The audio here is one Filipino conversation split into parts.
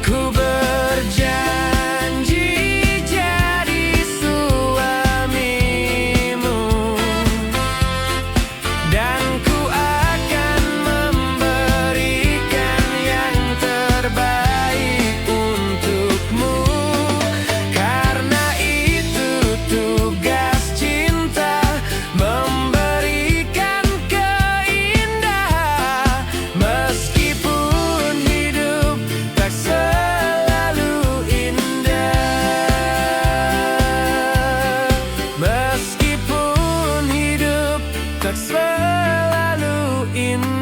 Ku berjanji jadi suamimu, dan ku akan memberikan yang terbaik untukmu. Karena itu tugas cinta, memberikan keindahan. Meskipun hidup tak selalu indah, meskipun hidup tak selalu indah.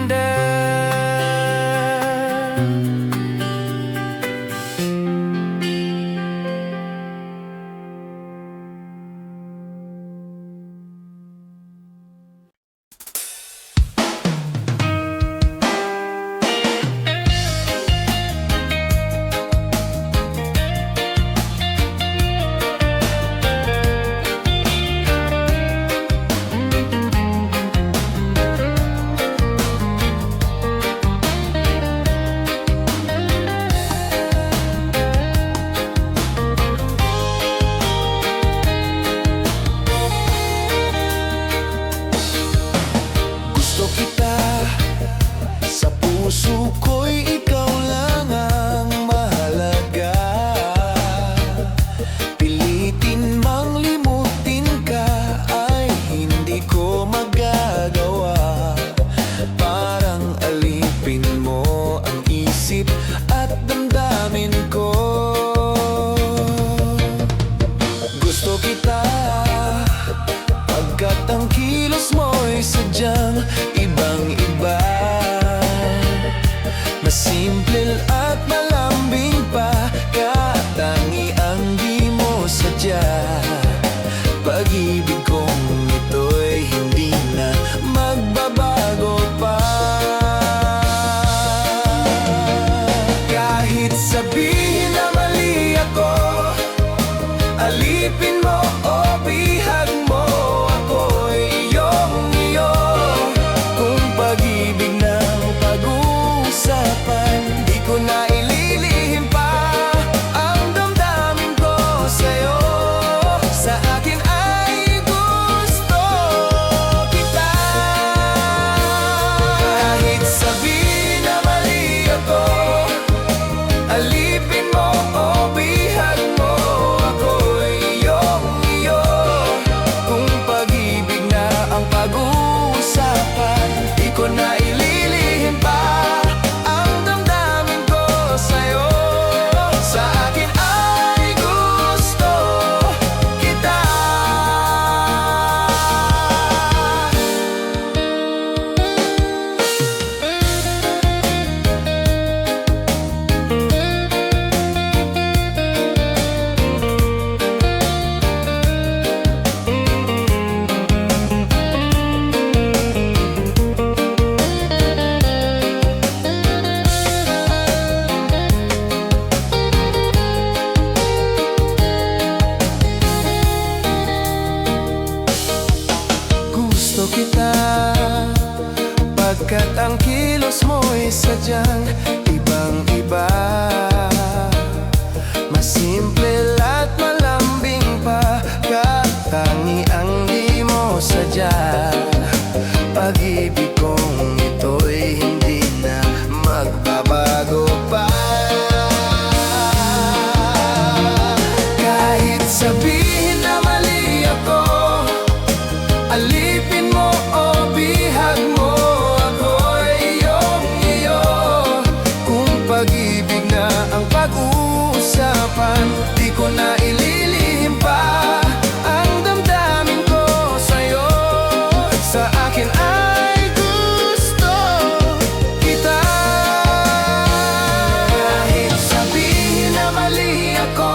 Gusto kita, sa puso ko'y ikaw lang ang mahalaga. Pilitin mang limutin ka ay hindi ko magagawa. Parang alipin mo ang isip at damdamin ko. Gusto kita pagkat ang kilos mo'y sadyang ibang-iba. Mas simple at malambing pa, katangiang di mo sadya. Pag-ibig kong ito'y hindi na magbabago pa. Kahit sabihin na mali ako, alipin mo o bihag mo, ako'y iyong-iyo. Kung pag-ibig ng pag-uusapan, di ko na ililihim pa ang damdamin ko sa'yo. Sa akin ay gusto kita. Kahit sabihin na mali ako, alipin mo o bihag mo, ako'y iyong-iyo. Kung pag-ibig na ang pag-uusapan, di ko na ililihim pa ang damdamin ko sa'yo. Sa akin ay gusto kita. Gusto kita pagkat ang kilos mo'y sadyang ibang-iba. Mas simple at malambing pa, katangiang di mo sadya. Pag-ibig kong ito'y hindi na magbabago pa. Kahit sabihin na mali ako, alipin mo o bihag mo, ako'y iyong-iyo. Kung pag-ibig na ang pag-uusapan, di ko na ililihim pa ang damdamin ko sa'yo. Sa akin ay gusto kita. Kahit sabihin na mali ako,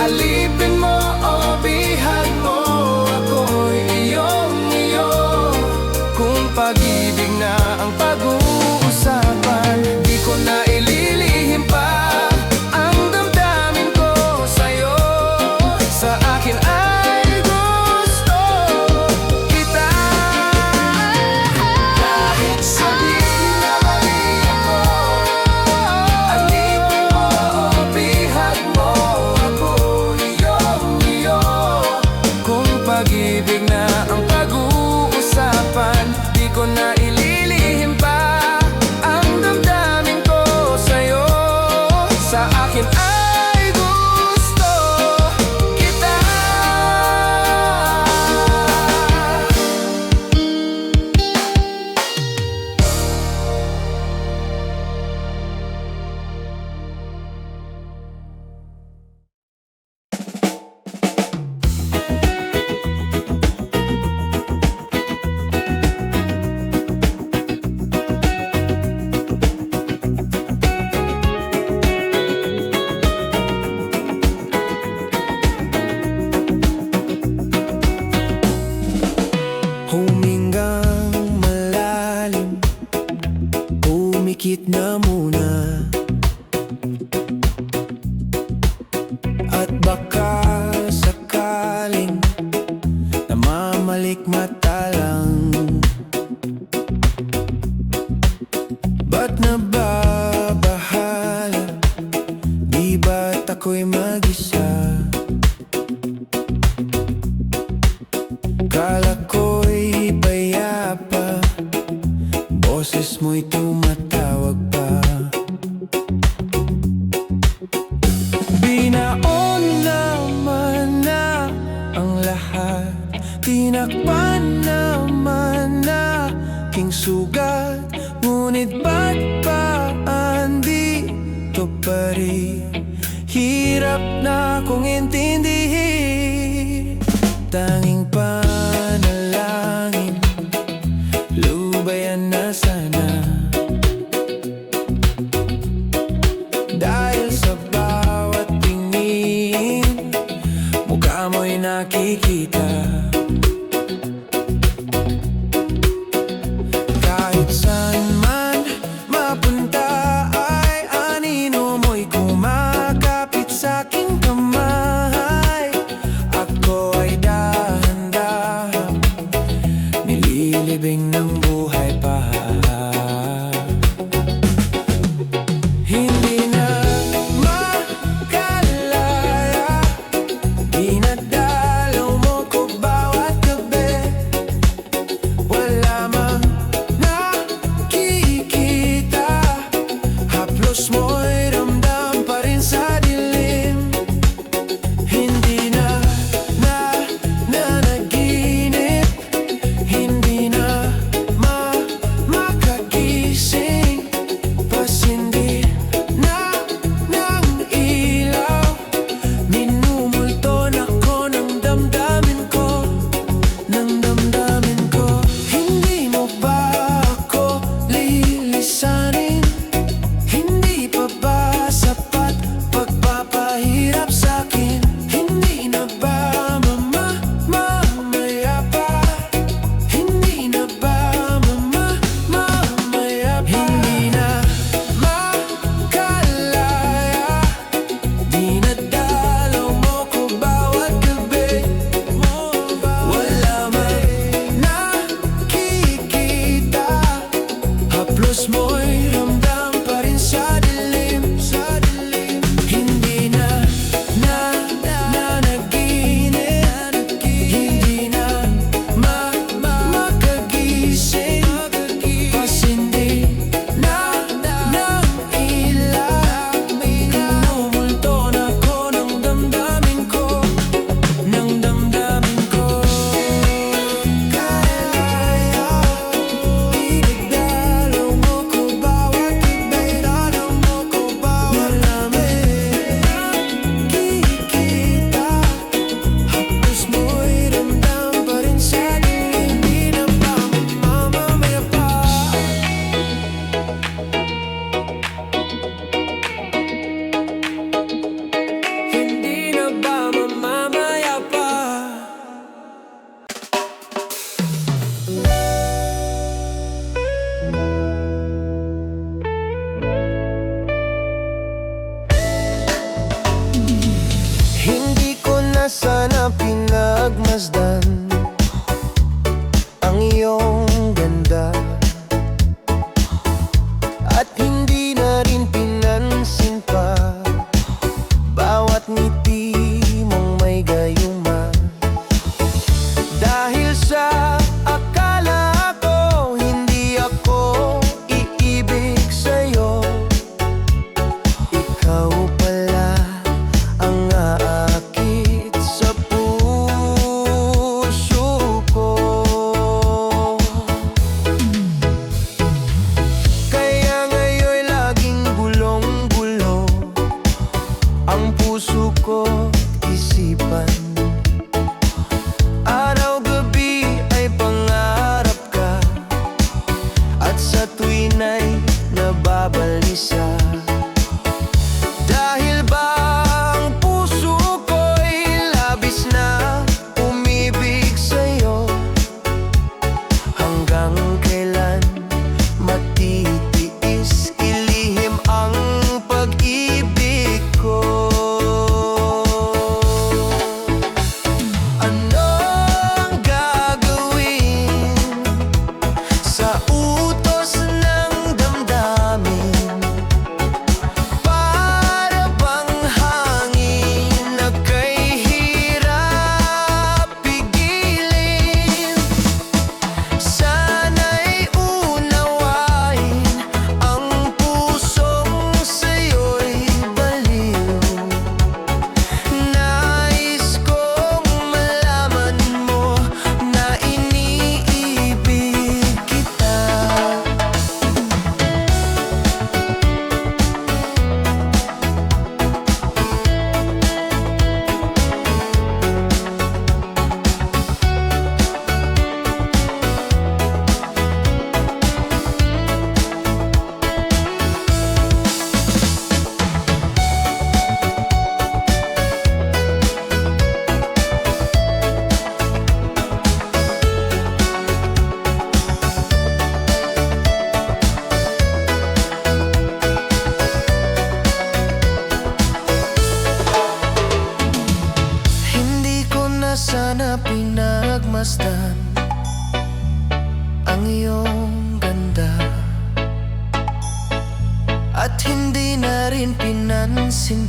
alipin mo o bihag mo, ako'y iyong-iyo. Kung pag-ibig na ang pag-uusapan, di ko na ililihim pa ang damdamin ko sa akin ay gusto kita. Humingang malalim, umikit na muna, at baka sakaling namamalik mata lang. Ba't nababahala? Di ba't ako'y mag-isa? Kala ko'y payapa, boses mo'y tumatawag pa. Binaon naman na ang lahat, tinakpan naman na aking sugat. Ngunit ba't pa andito pa rin? Hirap na kong intindihin. Tanging panalangin, lubayan na sana. Dahil sa bawat tingin, mukha mo'y nakikita. Kahit saan man mapunta ay anino mo'y kumakapit sa'king kamay. Ako ay dahan-dahan nililibing ng buhay pa. Hindi na makalaya, dinadalaw mo ko bawat gabi. Wala mang nakikita, haplos mo'y ramdam pa rin sa dilim. Hindi na nanaginip, hindi na makagising, pasindi na ng ilaw. Minumulton ako ng damdamin ko, ng damdamin ko. Hindi mo ba ako lilisanin? Hindi pa ba sapat pagpapahirap sa'kin? Hindi na ba mamaya pa? Hindi na ba mamaya pa? Hindi na makalaya, dinadalaw mo ko bawat gabi. Wala man nakikita, haplos mo'y ramdam pa rin sa dilim. Hindi na nanaginip, hindi na makagising, pasindi na ng ilaw. Minumulton ako ng damdamin ko, ng damdamin ko. Kaya dinadalaw mo ko bawat gabi, dalaw mo ko bawat gabi. Nakikita, haplos mo'y ramdam pa rin sa dilim. Hindi na ba mamamaya pa? Hindi na ba mamamaya pa? Hindi ko na sana pinagmasdan ang iyong ganda, at hindi na rin pinansin pa bawat ngiti mong may gayuma. Dahil sa akala ko hindi ako iibig sa'yo, ikaw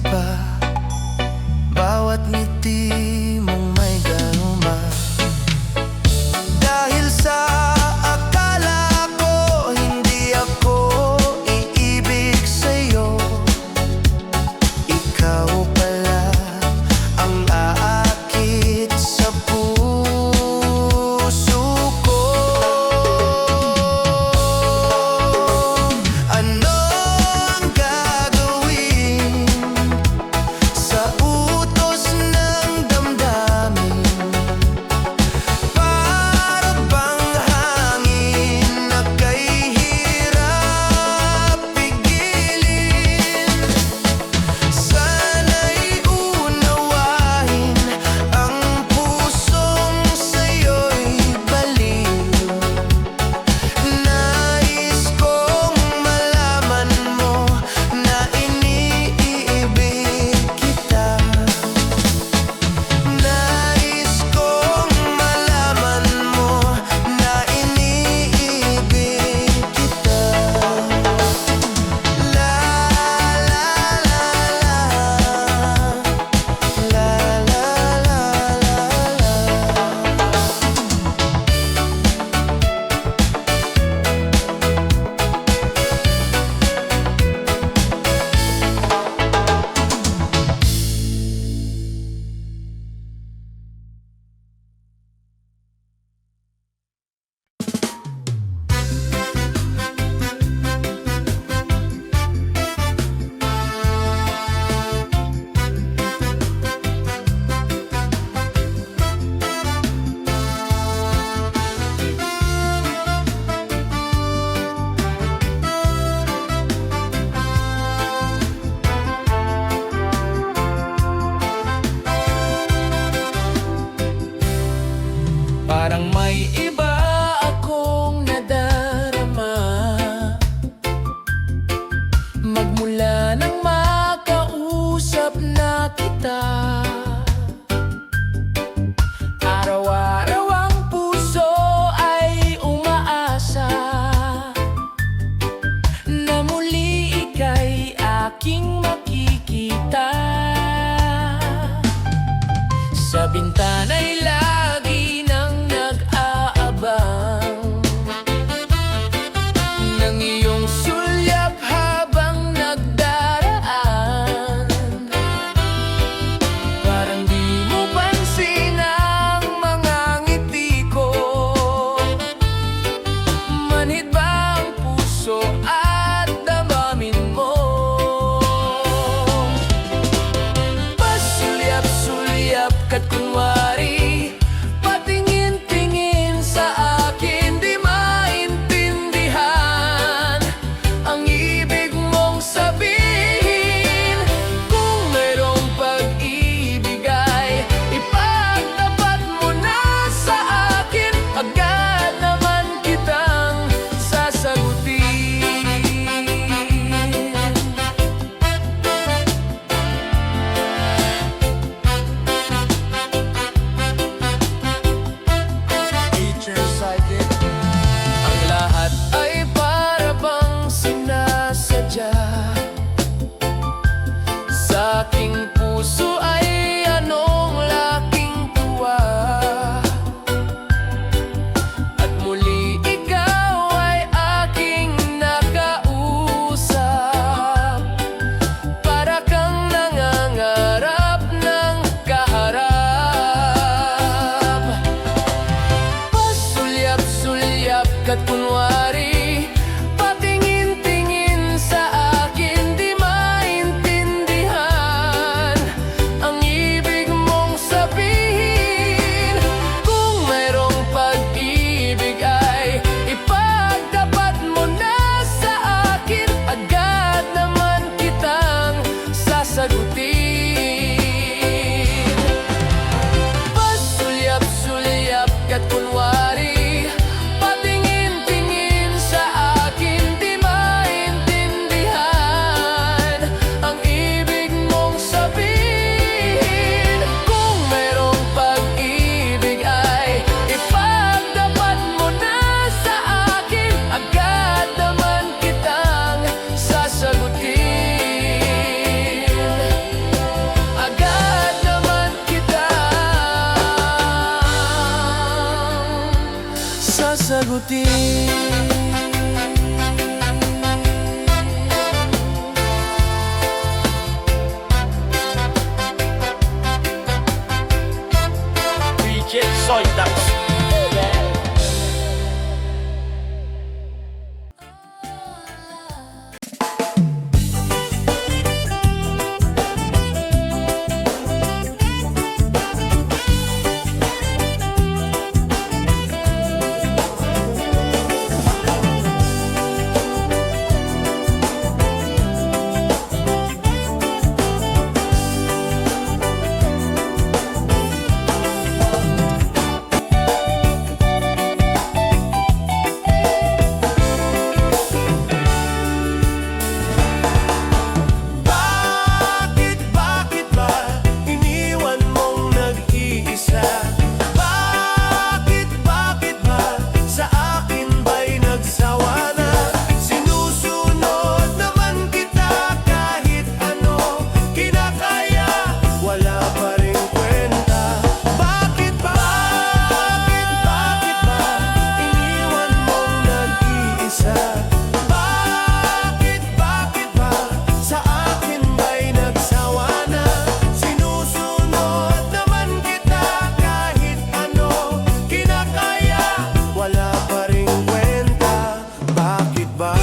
pa. Bawat ngiti mong may garuma. Dahil sa akala ko hindi ako iibig sa'yo, ikaw pala ang aakit sa puso ko. Ano ang gagawin sa utos ng damdamin? Para bang hangin na kay hirap pigilin. Sana'y unawain ang pusong sa'yo'y baliw. Nais kong malaman mo na iniibig kita. Nais kong malaman mo na iniibig kita. La la la la, la la parang may iba akong nadarama magmula nang makausap na kita. Araw-araw ang puso ay umaasa na muli ika'y aking makikita. Sa bintana'y lagi nang nag-aabang ng iyong sulyap habang nagdaraan. Parang di mo pansin ang mga ngiti ko. Manhid ba ang puso at damdamin mo? Pasulyap-sulyap ka't kunwari, patingin-tingin sa akin, di maintindihan ang ibig mong sabihin. Kung mayroong pag-ibig ay ipagtapat mo na sa akin, agad naman kitang sasagutin. Ang lahat ay para bang sinasadya. Sa aking puso ay anong laking tuwa. At muli ikaw ay aking nakausap. Para kang nangangarap ng kaharap. Pasulyap-sulyap ka't kunwari, patingin-tingin sa akin, di maintindihan ang ibig mong sabihin. Kung mayroong pag-ibig ay ipagtapat mo na sa akin, agad naman kitang sasagutin. Pasulyap-sulyap ka't kunwari, patingin-tingin sa akin, di maintindihan ang ibig mong sabihin. Kung mayroong pag-ibig ay ipagtapat mo na sa akin, agad naman kitang sasagutin. abutin. DJ Soy Dax. Bakit ba iniwan mong nag-iisa? Bakit ba sa akin ba'y nagsawa na? Sinusunod naman kita kahit ano kinakaya, wala pa rin kwenta. Bakit ba iniwan mong nag-iisa? Bakit ba sa akin ba'y nagsawa na? Sinusunod naman kita kahit ano kinakaya, wala pa rin kwenta. Bakit ba?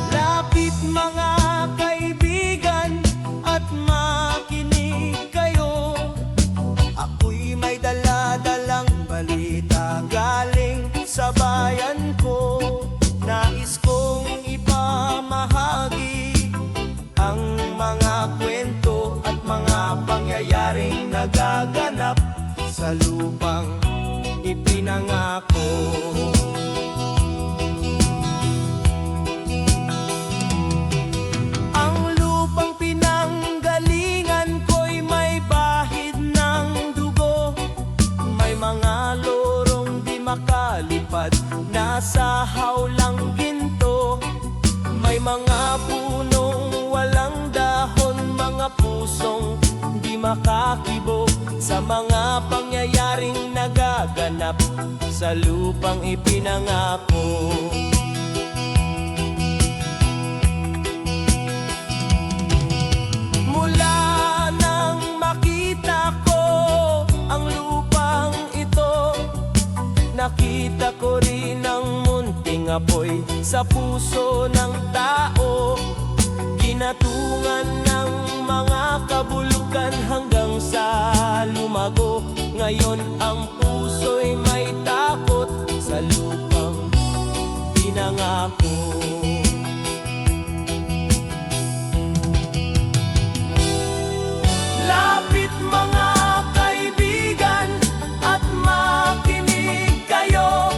Lapit mga kaibigan at makinig kayo. Ako'y may dala-dalang balita galing sa bayan ko. Nais kong ipamahagi ang mga kwento at mga pangyayaring nagaganap sa lupang ipinangako. Ang lupang pinanggalingan ko'y may bahid ng dugo. May mga lorong di makalipad, nasa hawlang ginto. May mga punong walang dahon, mga pusong di makakibo sa mga pangyayaring nagaganap sa lupang ipinangako. Mula nang makita ko ang lupang ito, nakita ko rin ang munting apoy sa puso ng tao. Ginatungan ng mga kabulukan hanggang sa lumago. Ngayon ang puso'y may takot sa lupang pinangako. Lapit mga kaibigan at makinig kayo.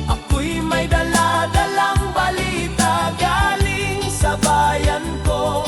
Ako'y may dala-dalang balita galing sa bayan ko.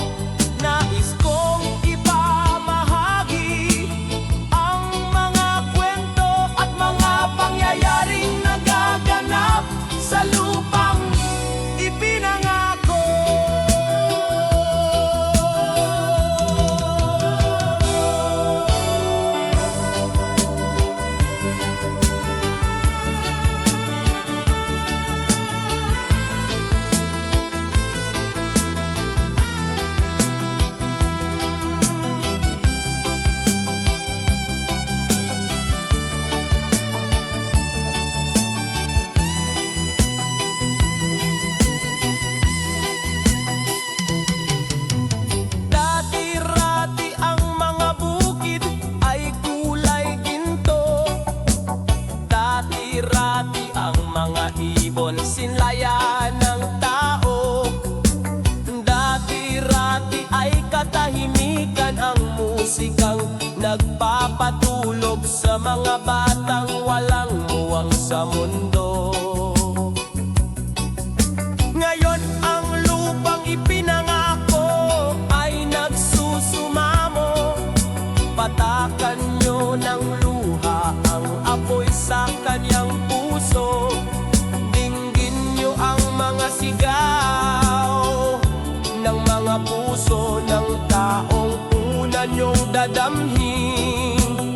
puso ng taong una niyong dadamhin,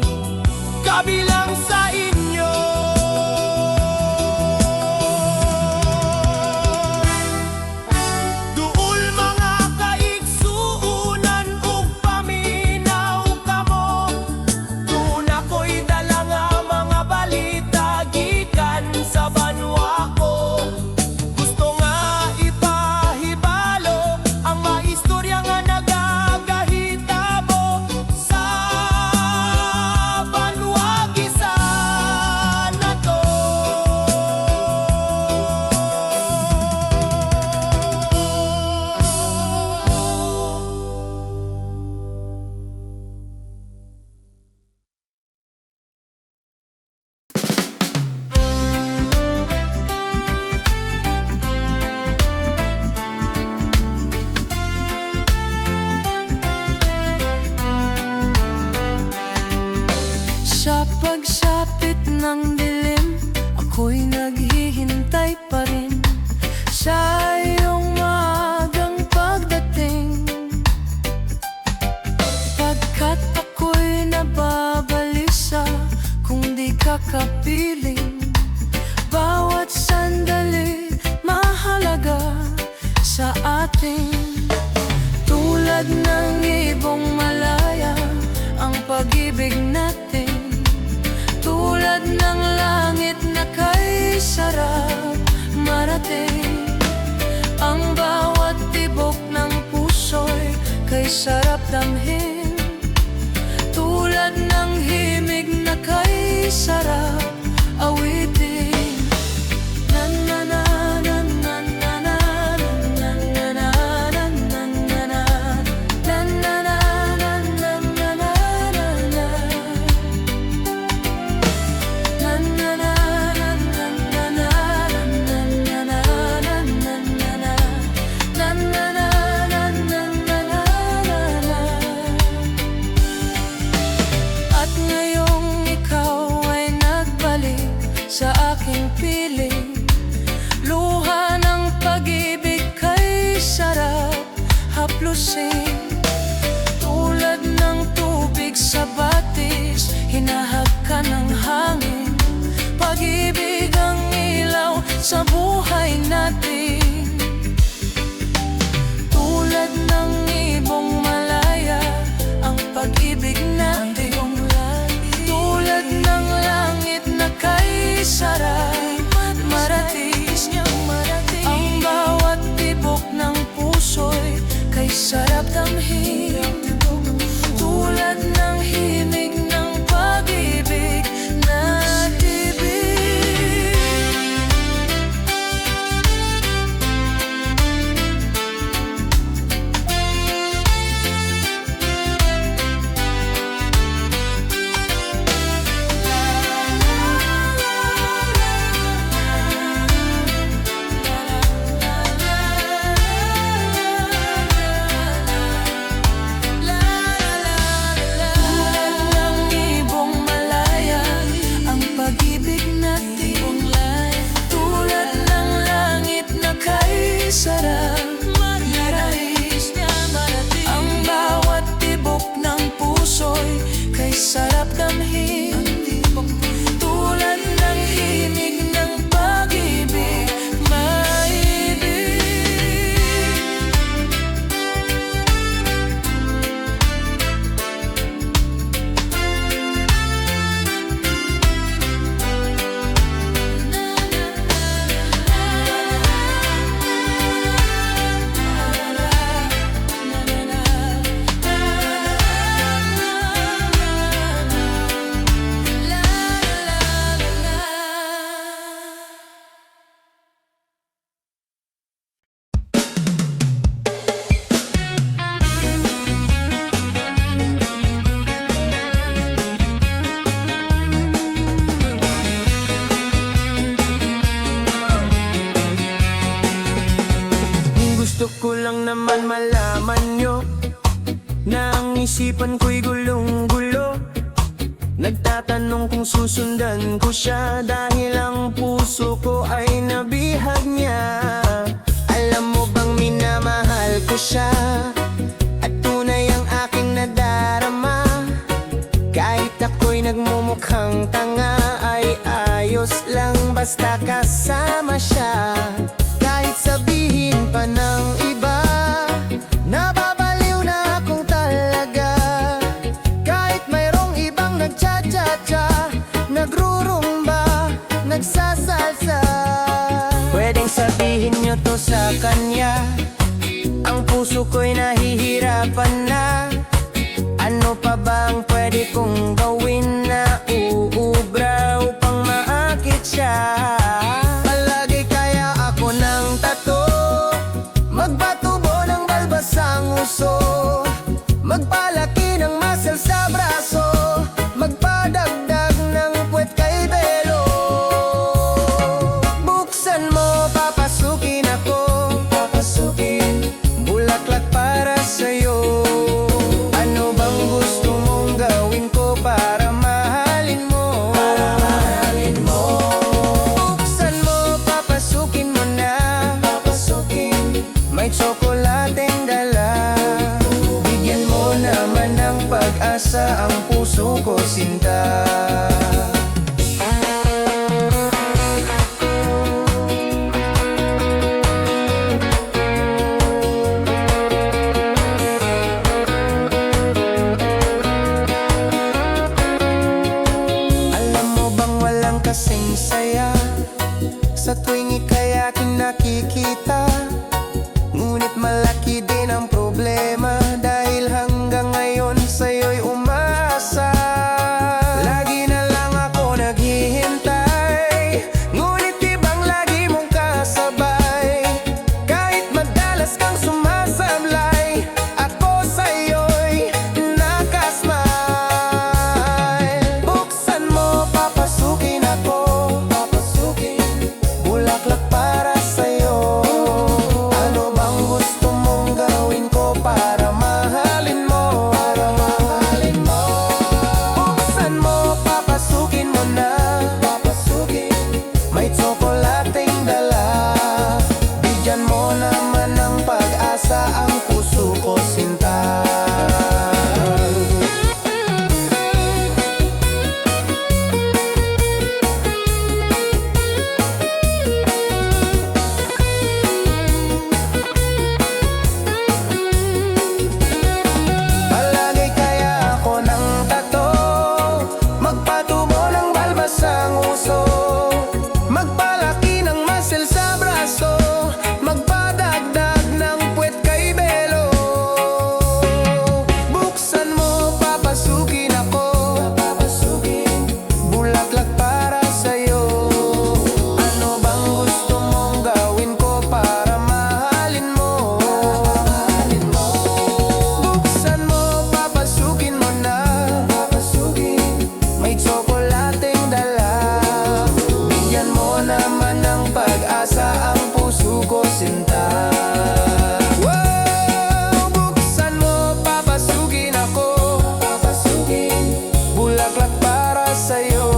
kabilang sa inyo. Duol mga kaigsuunan ug paminaw kamo, tuna ko'y dala nga mga balita gikan sa banwa ko. Gusto nga ipahibalo ang maistorya nga nagagahitabo sa banwa gisa na to. Sa pagsapit ng dilim, ako'y naghihintay pa rin sa iyong maagang pagdating. Pagkat ako'y nababalisa kung di ka kapiling. Bawat sandali mahalaga sa atin. Tulad ng ibong malaya ang pag-ibig natin, tulad ng langit na kay sarap marating. Ang bawat tibok ng puso'y kay sarap damhin, tulad ng himig na kay sarap awitin. Na na na na na na na na na na na na na na. Na na na na na na na na na. Na na na na na na na na na na na. Na na na na na na na. At ngayong ikaw ay nagbalik sa aking piling, luha ng pag-ibig kay sarap haplusin. Tulad ng tubig sa batis, hinahag ka ng hangin. Pag-ibig ang ilaw sa buhay natin. Tulad ng ibong malaya ang pag-ibig natin. Tulad ng langit na kay sarap maratis. Ang bawat tibok ng puso'y kay sarap damhin, tulad ng himig ng pag-ibig na tibig. Sarap marais niya marating. Ang bawat tibok ng puso'y kay sarap damhin, tulad ng himig ng pag-ibig maibig. Gusto ko lang naman malaman nyo na ang isipan ko'y gulong-gulo. Nagtatanong kung susundan ko siya dahil ang puso ko ay nabihag niya. Alam mo bang minamahal ko siya? basta kasama siya. Kahit sabihin pa ng iba, nababaliw na akong talaga. Kahit mayroong ibang nagcha-cha-cha, nagrurumba, nagsasalsa. Pwedeng sabihin nyo to sa kanya, ang puso ko'y nahihirapan na. Ano pa bang pwede kong gawin na uubra upang maakit siya? Palagi kaya ako ng tato, magpatubo ng balbasang uso, magpalaki ng muscle sa braso, magpadagdag ng puwet kay belo. Buksan mo, papasukin ako, papasukin, bulaklak para sa'yo. Ano bang gusto mong gawin ko para mahalin mo? Para mahalin mo. Buksan mo, papasukin mo na, papasukin, may tsokolateng dala. Bigyan mo naman ng pag-asa ang puso ko, sinta. Alam mo bang walang kasing saya sa tuwing ika'y aking nakikita? Ngunit malaki din ang problema dahil hanggang ngayon sa'yo'y umasa. Lagi na lang ako naghihintay, ngunit di bang lagi mong kasabay? Kahit madalas kang sumasablay, ako sa'yo'y nakasmile. Buksan mo, papasukin ako, papasukin, bulaklak para sa'yo. Ano bang gusto mong gawin ko para mahalin mo? Para mahalin mo. Buksan mo, papasukin mo na, papasukin, may tsokolating dala. Bigyan mo naman ng pag-asa ang puso ko, sinta. Palagi kaya ako ng tato, magpatubo ng balbasang uso, magpalaki ng muscle sa braso, magpadagdag ng puwet kay belo. Buksan mo, papasukin ako, papasukin, bulaklak para sa'yo. Ano bang gusto mong gawin ko para mahalin mo? Mahalin mo. Buksan mo, papasukin mo na, papasukin, may tsokolating dala. Bigyan mo naman ng pag-asa ang puso ko, sinta. Wow! Buksan mo, papasukin ako, papasukin, bulaklak para sa'yo.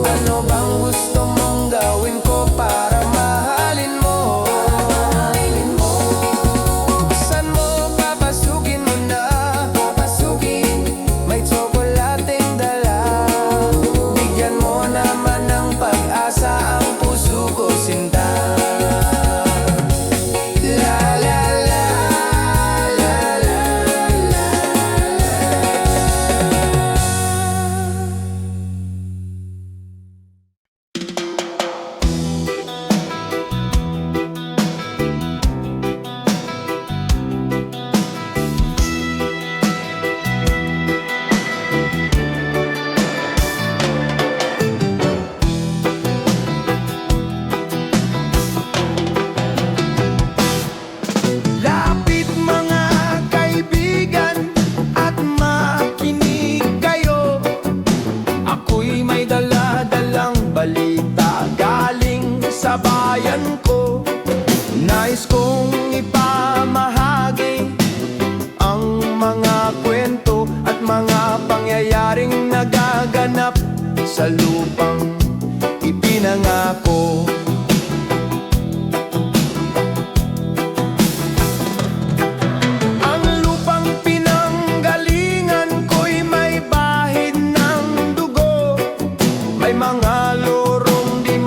Ano bang gusto mong gawin ko para mahalin mo? Mahalin mo. Buksan mo, papasukin mo na, papasukin, may tsokolating dala. Bigyan mo naman ng pag-asa ang puso ko, sinta. La la la, la la la. Lapit mga kaibigan at makinig kayo. Ako'y may dala-dalang balita galing sa bayan ko. Nais kong ipamahagi ang mga kwento at mga pangyayaring nagaganap sa lupang ipinangako. Ang lupang pinanggalingan ko'y may bahid ng dugo, may mga lorong di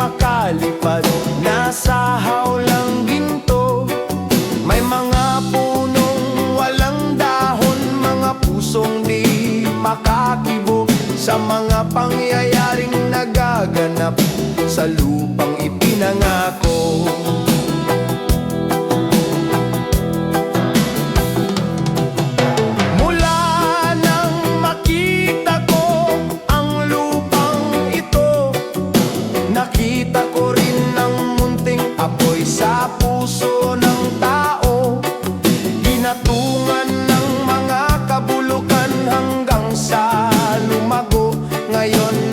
sa mga pangyayaring nagaganap sa lupang ipinangako. Mula nang makita ko ang lupang ito, nakita ko rin ang munting apoy sa puso ng tao. Ginatungan ng mga kabulukan hanggang sa lumago. Ngayon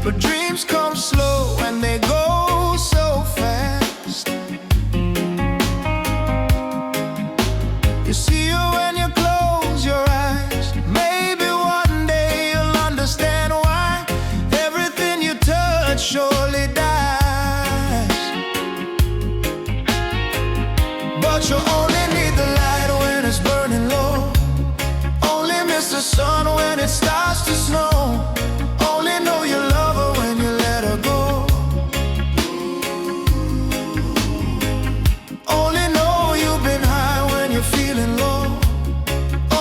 but dreams come slow and they go so fast. You see her when you close your eyes. Maybe one day you'll understand why everything you touch surely dies. But you only need the light when it's burning low. Only miss the sun when it starts to snow. Only know you love her when you let her go. Only know you've been high when you're feeling low.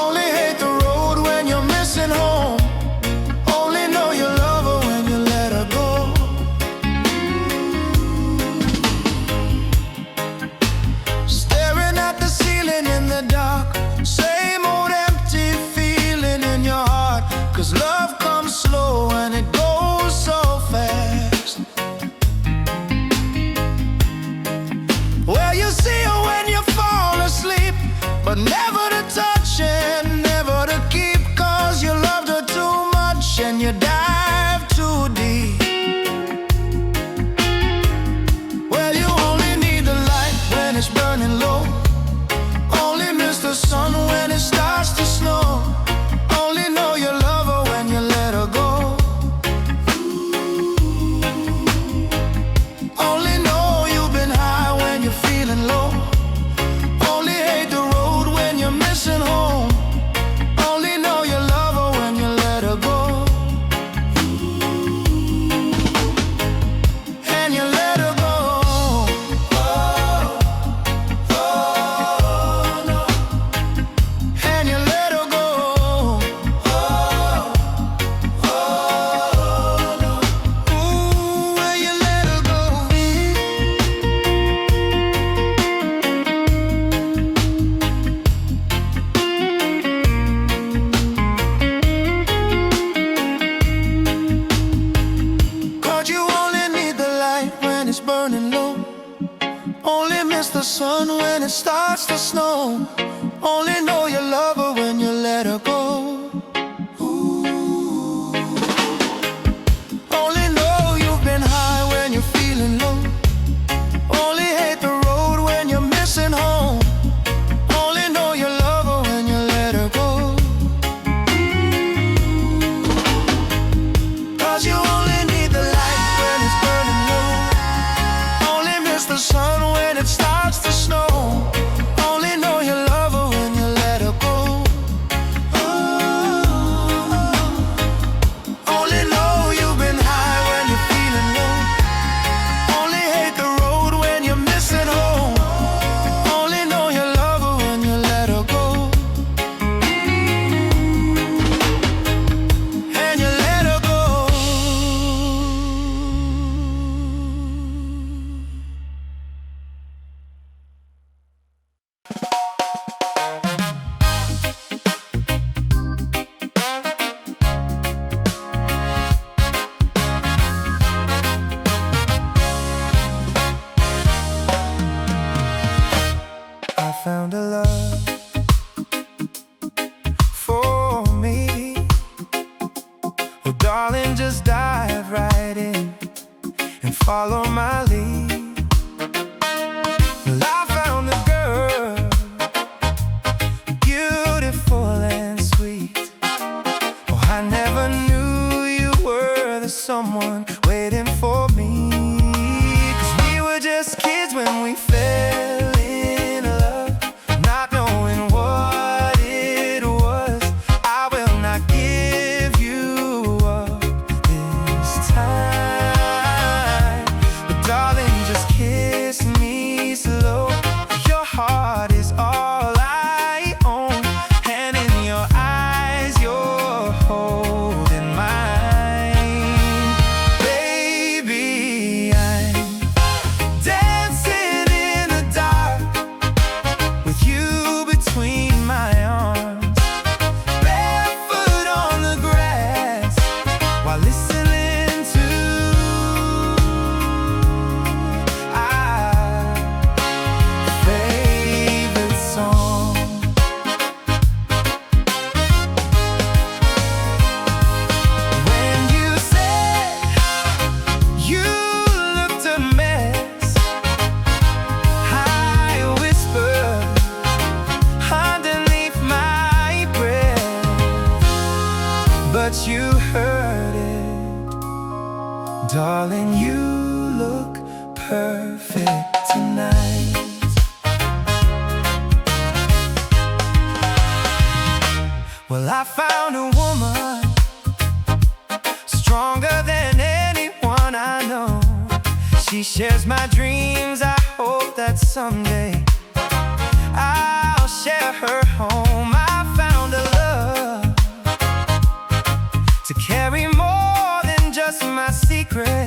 Only hate the road when you're missing home. Only know you love her when you let her go. Staring at the ceiling in the dark, same old empty feeling in your heart. 'Cause love comes slow and it goes so fast. Well, you see her when you fall asleep, but never to touch and never to keep. 'Cause you loved her too much and you dive too deep. Well, you only need the light when it's burning low. Only miss the sun when it starts to snow. Only know you love her when you let her go. Only know you've been high when you're feeling low. Only hate the road when you're missing home. Only know you love her when you let her go. And you let her go. No. And you let her go. No. Ooh, and you let her go. 'Cause you only need the light when it's burning low. Only miss the sun when it starts to snow. Only know you love her when you let her go. Ooh. Only know you've been high when you're feeling low. Only hate the road when you're missing home. Only know you love her when you let her go. 'Cause you only need the light when it's burning low. Only miss the sun when it starts to snow. Only know you love her when you let her go. Only know you've been high when you're feeling low. Only hate the road when you're missing home. Only know you love her when you let her go. And you let her go. I found a love for me. Well, darling, just dive right in and follow my lead. Well, I found a girl, beautiful and sweet. Oh, I never knew you were the someone waiting for me. 'Cause we were just kids when we fell in love, not knowing what it was. I will not give you up this time. But darling, just kiss me slow. Your heart is all I own, and in your eyes you're holding mine. Baby, Darling, you look perfect tonight. Well, I found a woman stronger than anyone I know. She shares my dreams. I hope that someday I'll share her home. I found a love to carry more than just my secret.